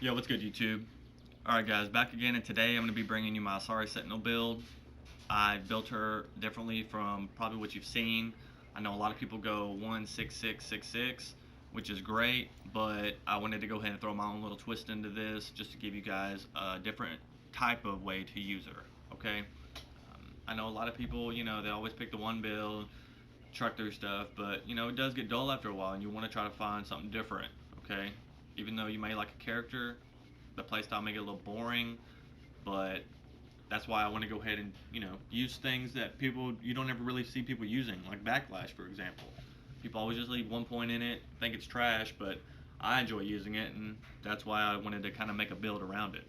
Yo, what's good, YouTube? Alright guys, back again, and today I'm going to be bringing you my Asari Sentinel build. I built her differently from probably what you've seen. I know a lot of people go 1-6-6-6-6, which is great, but I wanted to go ahead and throw my own little twist into this just to give you guys a different type of way to use her, okay? I know a lot of people, they always pick the one build, truck through stuff, but, it does get dull after a while, and you want to try to find something different, okay? Even though you may like a character, the playstyle may get a little boring, but that's why I want to go ahead and use things that you don't ever really see people using, like Backlash, for example. People always just leave 1 point in it, think it's trash, but I enjoy using it, and that's why I wanted to kind of make a build around it.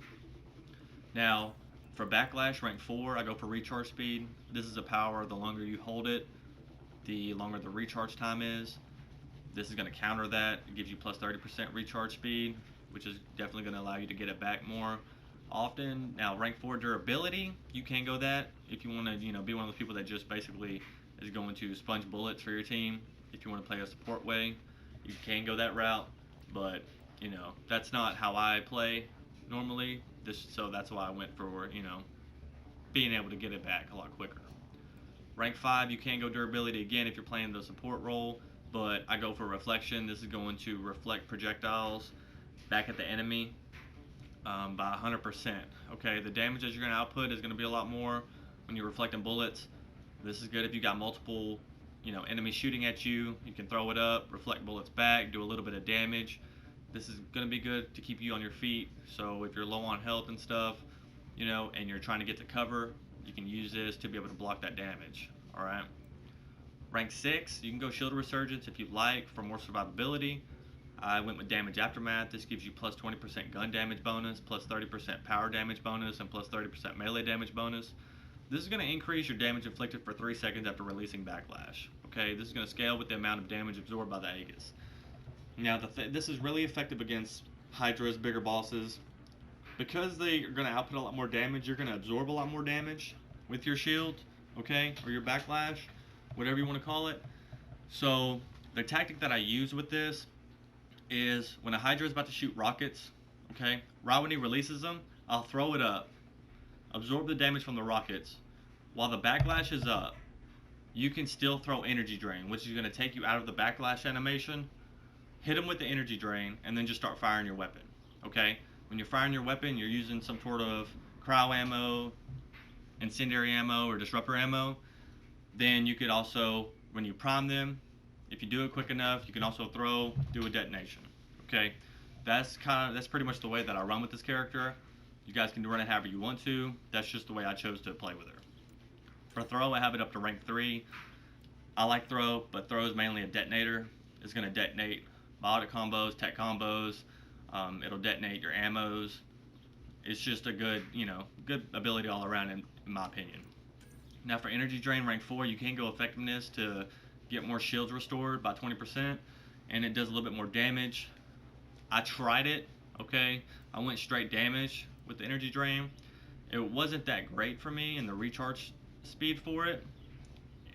Now, for Backlash rank 4, I go for recharge speed. This is a power. The longer you hold it, the longer the recharge time is. This is going to counter that. It gives you plus 30% recharge speed, which is definitely going to allow you to get it back more often. Now, rank 4 durability, you can go that if you want to, be one of those people that just basically is going to sponge bullets for your team. If you want to play a support way, you can go that route, but that's not how I play normally. So that's why I went for being able to get it back a lot quicker. Rank 5, you can go durability again if you're playing the support role, but I go for reflection. This is going to reflect projectiles back at the enemy by 100%. Okay, the damage that you're going to output is going to be a lot more when you're reflecting bullets. This is good if you got multiple enemies shooting at you. You can throw it up, reflect bullets back, do a little bit of damage. This is going to be good to keep you on your feet. So if you're low on health and stuff, and you're trying to get to cover, you can use this to be able to block that damage. Alright. Rank 6, you can go Shield Resurgence if you like for more survivability. I went with Damage Aftermath. This gives you plus 20% gun damage bonus, plus 30% power damage bonus, and plus 30% melee damage bonus. This is going to increase your damage inflicted for 3 seconds after releasing Backlash. Okay, this is going to scale with the amount of damage absorbed by the Aegis. Now, this is really effective against Hydra's bigger bosses. Because they are going to output a lot more damage, you're going to absorb a lot more damage with your shield, okay, or your Backlash, whatever you want to call it. So the tactic that I use with this is when a Hydra is about to shoot rockets, okay, right when he releases them, I'll throw it up, absorb the damage from the rockets. While the Backlash is up, you can still throw Energy Drain, which is going to take you out of the Backlash animation, hit him with the Energy Drain, and then just start firing your weapon, okay? When you're firing your weapon, you're using some sort of cryo ammo, incendiary ammo, or disruptor ammo. Then you could also, when you prime them, if you do it quick enough, you can also do a detonation. Okay, that's pretty much the way that I run with this character. You guys can run it however you want to. That's just the way I chose to play with her. For throw, I have it up to rank 3. I like throw, but throw is mainly a detonator. It's going to detonate biotic combos, tech combos. It'll detonate your ammos. It's just a good, good ability all around in my opinion. Now for Energy Drain rank 4, you can go effectiveness to get more shields restored by 20%, and it does a little bit more damage. I tried it, okay? I went straight damage with the Energy Drain. It wasn't that great for me, and the recharge speed for it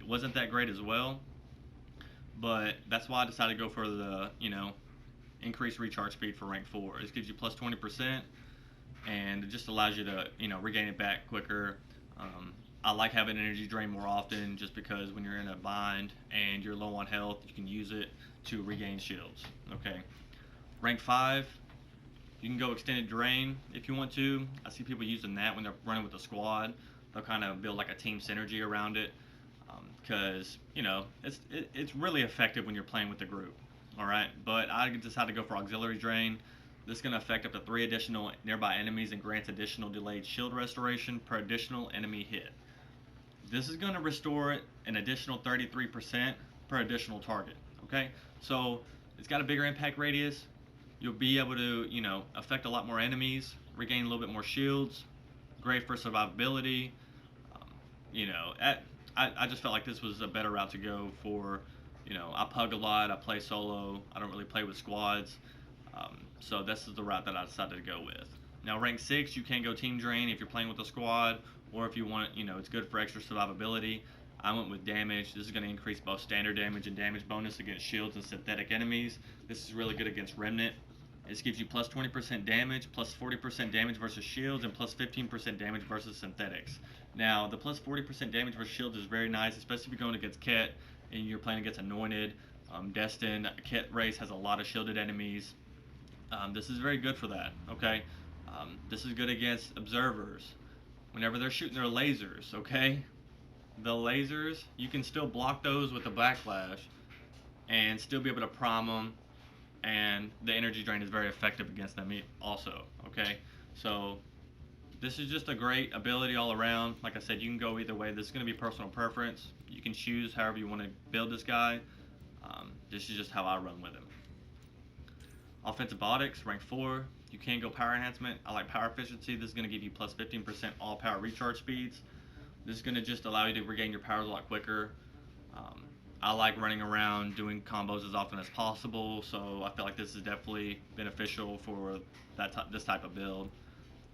wasn't that great as well. But that's why I decided to go for the, increased recharge speed for rank 4. This gives you plus 20%, and it just allows you to, regain it back quicker. I like having Energy Drain more often just because when you're in a bind and you're low on health, you can use it to regain shields. Okay. Rank 5, you can go Extended Drain if you want to. I see people using that when they're running with a squad. They'll kind of build like a team synergy around it because, it's really effective when you're playing with the group. Alright, but I decided to go for Auxiliary Drain. This is going to affect up to 3 additional nearby enemies and grants additional delayed shield restoration per additional enemy hit. This is going to restore it an additional 33% per additional target, okay? So it's got a bigger impact radius. You'll be able to, affect a lot more enemies, regain a little bit more shields, great for survivability. I just felt like this was a better route to go for, I pug a lot, I play solo, I don't really play with squads. So this is the route that I decided to go with. Now rank 6, you can go Team Drain if you're playing with a squad, or if you want, it's good for extra survivability. I went with damage. This is going to increase both standard damage and damage bonus against shields and synthetic enemies. This is really good against Remnant This gives you plus 20% damage, plus 40% damage versus shields, and plus 15% damage versus synthetics. Now, the plus 40% damage versus shields is very nice, especially if you're going against Ket and you're playing against Anointed. Destin, Ket race has a lot of shielded enemies. This is very good for that, okay? This is good against observers. Whenever they're shooting their lasers, okay? The lasers, you can still block those with the Backlash and still be able to prime them, and the energy drain is very effective against them also, okay? So this is just a great ability all around. Like I said, you can go either way. This is going to be personal preference. You can choose however you want to build this guy. This is just how I run with him. Offensive Biotics, rank 4. You can go power enhancement. I like power efficiency. This is going to give you plus 15% all power recharge speeds. This is going to just allow you to regain your powers a lot quicker. I like running around doing combos as often as possible, so I feel like this is definitely beneficial for this type of build.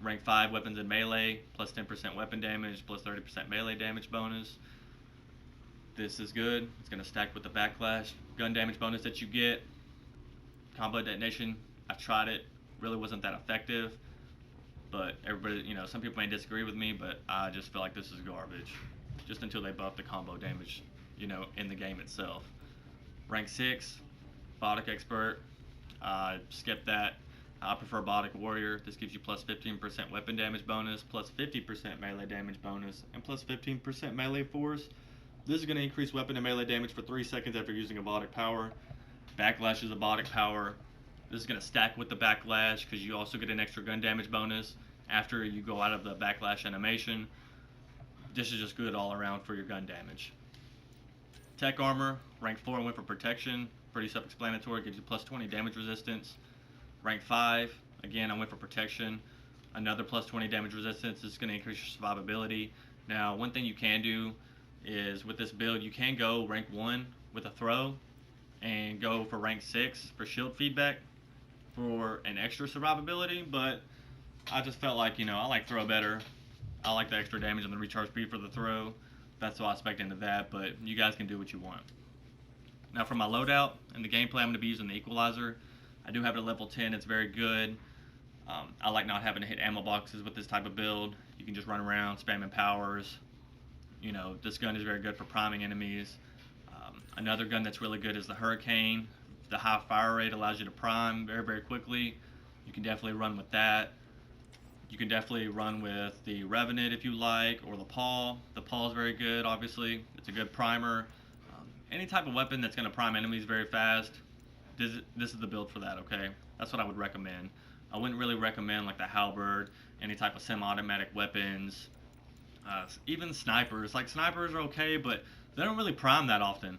Rank 5 weapons in melee, plus 10% weapon damage, plus 30% melee damage bonus. This is good. It's going to stack with the Backlash gun damage bonus that you get. Combo detonation, I've tried it, really wasn't that effective, but everybody, some people may disagree with me, but I just feel like this is garbage, just until they buff the combo damage, in the game itself. Rank 6, Biotic Expert, skip that. I prefer Biotic Warrior. This gives you plus 15% weapon damage bonus, plus 50% melee damage bonus, and plus 15% melee force. This is going to increase weapon and melee damage for 3 seconds after using a Biotic power. Backlash is a Biotic power. This is going to stack with the Backlash because you also get an extra gun damage bonus after you go out of the Backlash animation. This is just good all around for your gun damage. Tech Armor, rank 4, I went for Protection. Pretty self-explanatory, gives you plus 20 damage resistance. Rank 5, again, I went for Protection. Another plus 20 damage resistance. This is going to increase your survivability. Now, one thing you can do is with this build, you can go rank 1 with a throw and go for rank 6 for shield feedback for an extra survivability, but I just felt like, I like throw better. I like the extra damage and the recharge speed for the throw. That's why I spec'd into that, but you guys can do what you want. Now for my loadout and the gameplay, I'm going to be using the Equalizer. I do have it at level 10. It's very good. I like not having to hit ammo boxes with this type of build. You can just run around spamming powers. This gun is very good for priming enemies. Another gun that's really good is the Hurricane. The high fire rate allows you to prime very, very quickly. You can definitely run with that. You can definitely run with the Revenant if you like, or the Paw. The Paw is very good, obviously. It's a good primer. Any type of weapon that's going to prime enemies very fast, this is the build for that, okay? That's what I would recommend. I wouldn't really recommend like the Halberd, any type of semi-automatic weapons, even snipers. Like snipers are okay, but they don't really prime that often.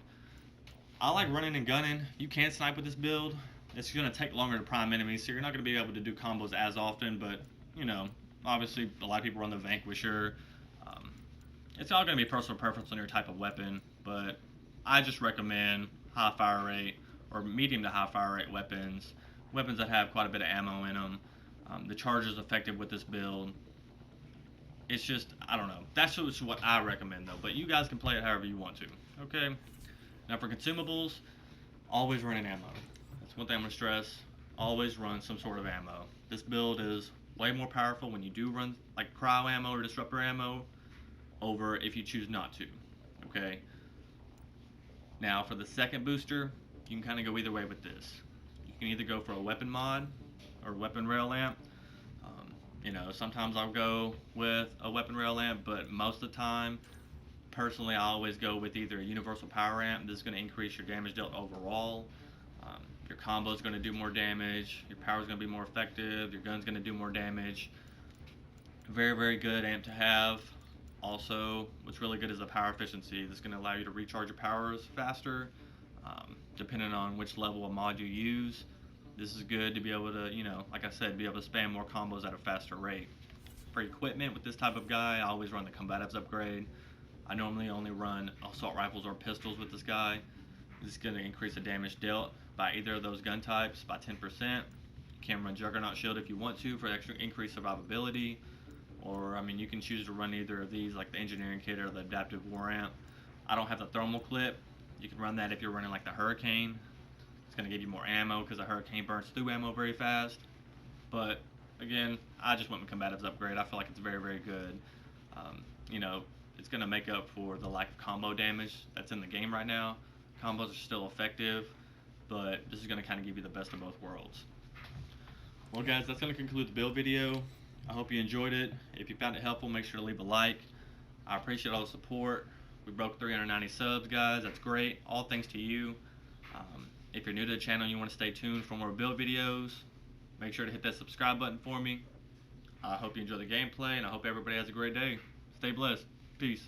I like running and gunning. You can snipe with this build. It's going to take longer to prime enemies, so you're not going to be able to do combos as often, but, obviously a lot of people run the Vanquisher. It's all going to be personal preference on your type of weapon, but I just recommend high fire rate or medium to high fire rate weapons that have quite a bit of ammo in them. The charge is effective with this build. It's just, I don't know. That's just what I recommend, though. But you guys can play it however you want to. Okay? Now, for consumables, always run an ammo. That's one thing I'm going to stress. Always run some sort of ammo. This build is way more powerful when you do run, like, cryo ammo or disruptor ammo over if you choose not to. Okay? Now, for the second booster, you can kind of go either way with this. You can either go for a weapon mod or weapon rail amp. Sometimes I'll go with a weapon rail amp, but most of the time, personally, I always go with either a universal power amp. This is going to increase your damage dealt overall. Your combo is going to do more damage. Your power is going to be more effective. Your gun's going to do more damage. Very, very good amp to have. Also, what's really good is the power efficiency. This is going to allow you to recharge your powers faster, depending on which level of mod you use. This is good to be able to, like I said, be able to spam more combos at a faster rate. For equipment with this type of guy, I always run the Combatives upgrade. I normally only run assault rifles or pistols with this guy. This is going to increase the damage dealt by either of those gun types by 10%. You can run Juggernaut Shield if you want to for extra increased survivability. Or, you can choose to run either of these, like the Engineering Kit or the Adaptive War Amp. I don't have the Thermal Clip. You can run that if you're running like the Hurricane. It's going to give you more ammo because a hurricane burns through ammo very fast. But again, I just went with Combatives upgrade. I feel like it's very, very good. You know, it's going to make up for the lack of combo damage that's in the game right now. Combos are still effective, but this is going to kind of give you the best of both worlds. Well guys, that's going to conclude the build video. I hope you enjoyed it. If you found it helpful, make sure to leave a like. I appreciate all the support. We broke 390 subs, guys. That's great. All thanks to you. If you're new to the channel and you want to stay tuned for more build videos, make sure to hit that subscribe button for me. I hope you enjoy the gameplay, and I hope everybody has a great day. Stay blessed. Peace.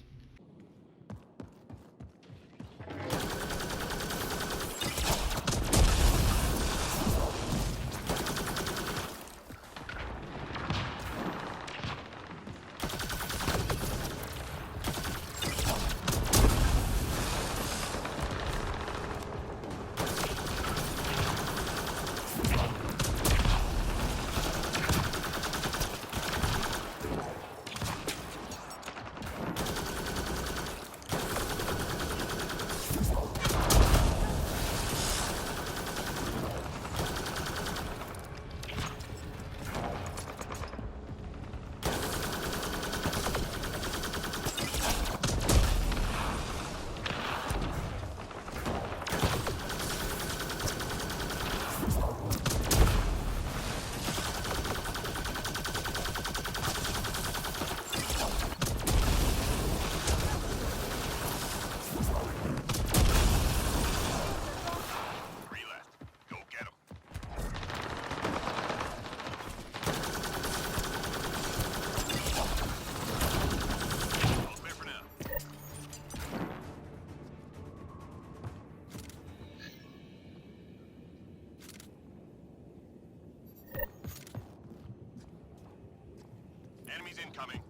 Enemies incoming.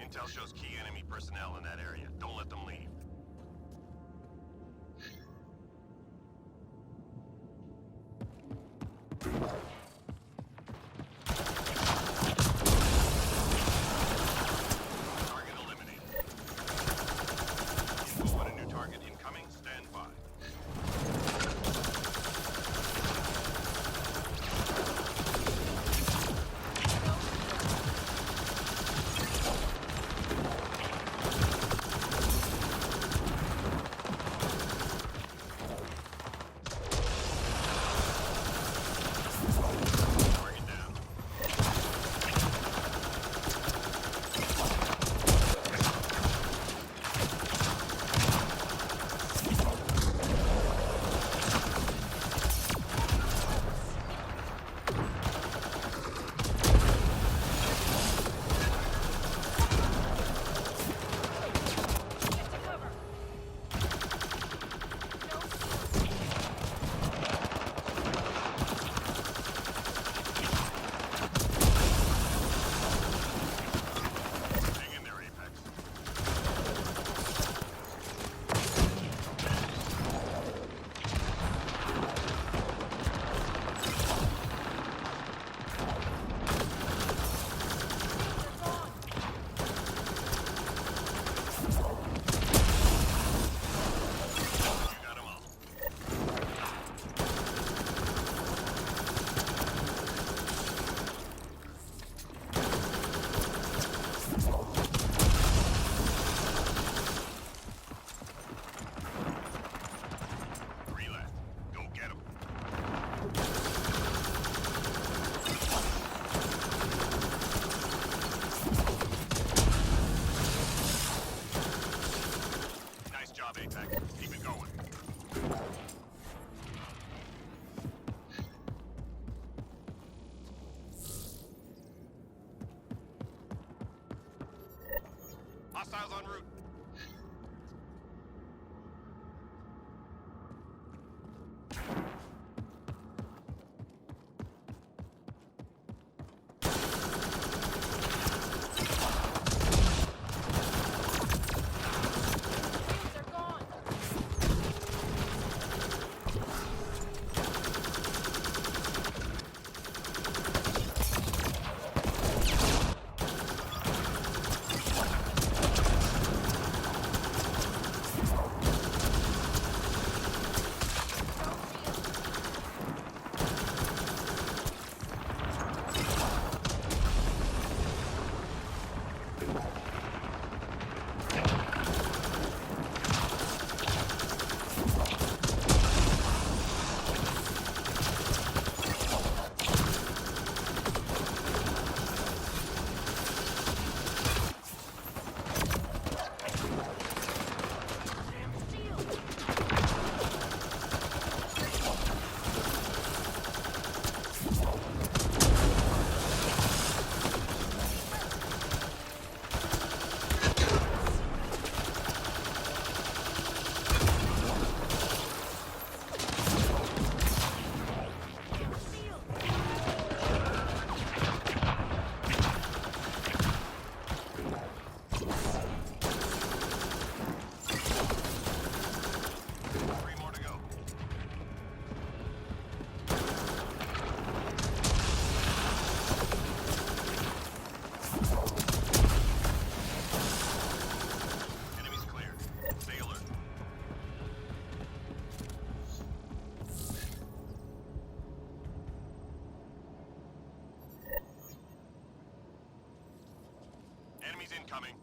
Intel shows key enemy personnel in that area. Don't let them leave. Target eliminated. Info on a new target incoming. Stand by. Hostiles en route. Enemies incoming.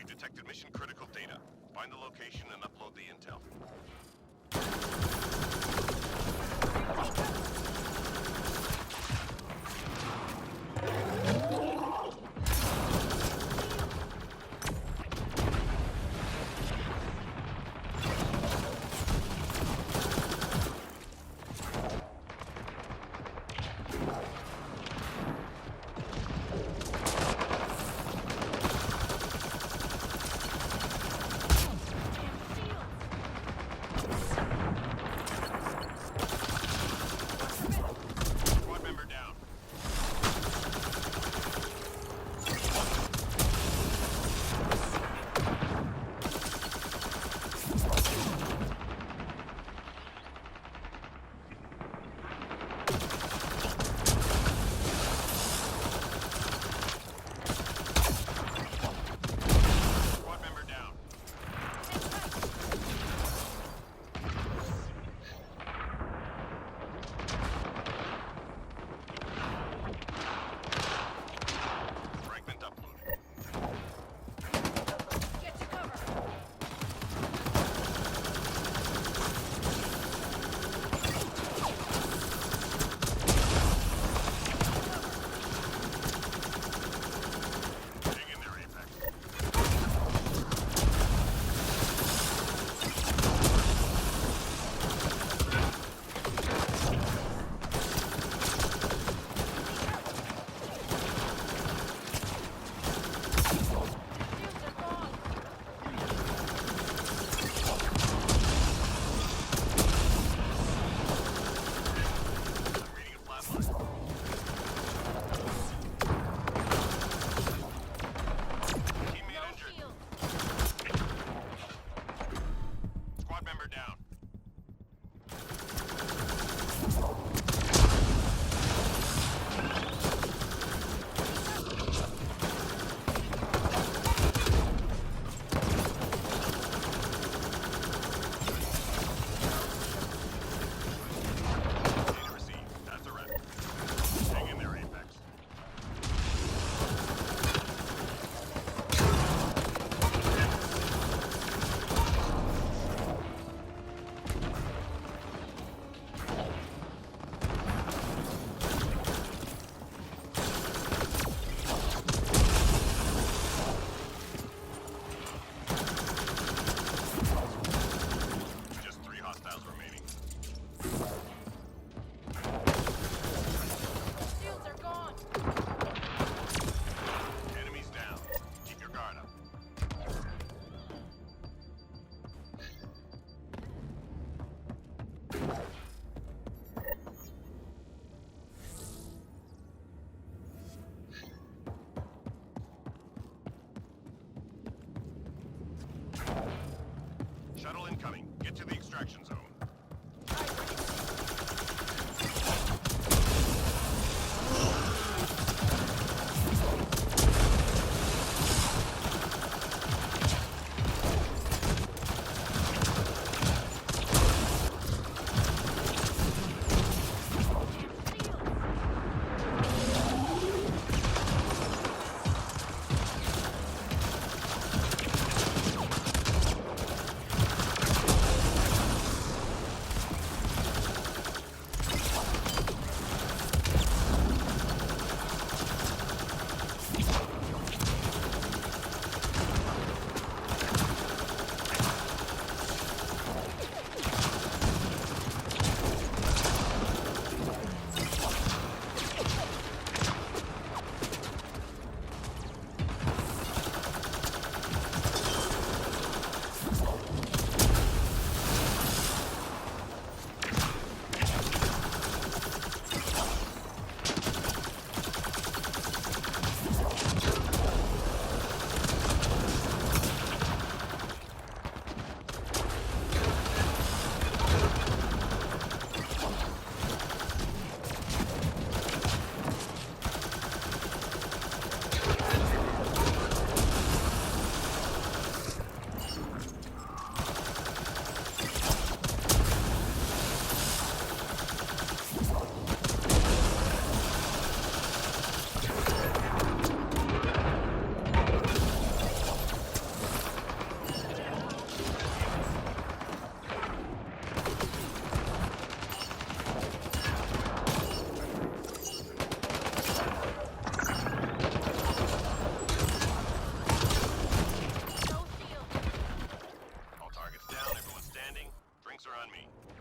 Detected mission critical data. Find the location and upload the intel. Get to the extraction zone. Drinks are on me.